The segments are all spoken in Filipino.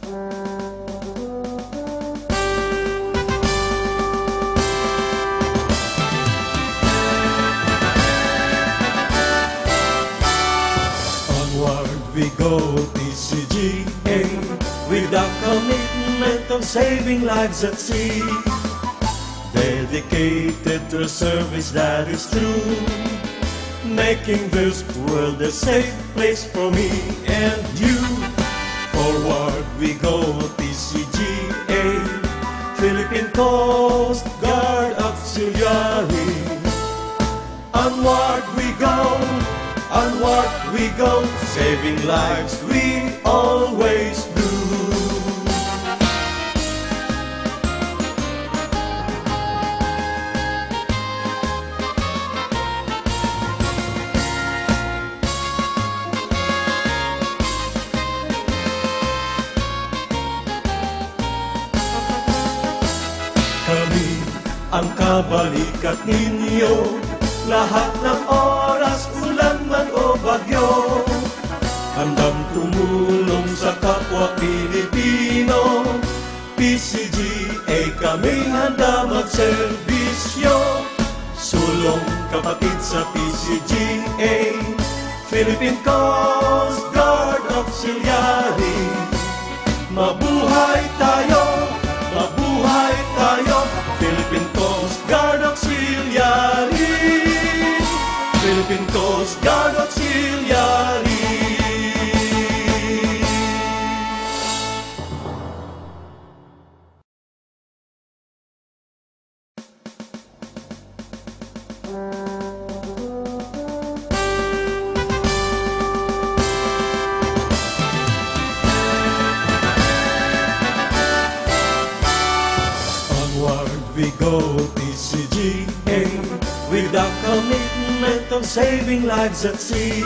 Onward we go, PCGA, with a commitment of saving lives at sea, dedicated to a service that is true, making this world a safe place for me and you. Forward we go, PCGA, Philippine Coast Guard Auxiliary. Onward we go, saving lives we always do. Kami ang kabalikat ninyo, lahat ng oras, ulan man o bagyo, handang tumulong sa kapwa Pilipino. PCGA kaming handa magserbisyo, sulong kapatid sa PCGA, Philippine Coast Guard Auxiliary. Mabuhay tayo, mabuhay tayo, Philippine Coast Guard Auxiliary, Philippine Coast Guard Auxiliary. Onward we go, PCGA, with a commitment of saving lives at sea,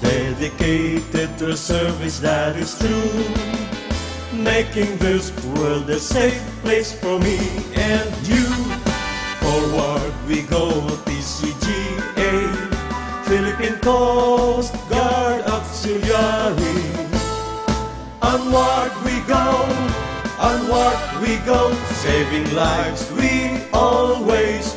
dedicated to a service that is true, making this world a safe place for me and you. Forward we go, PCGA, Philippine Coast Guard Auxiliary. Onward we go, saving lives we always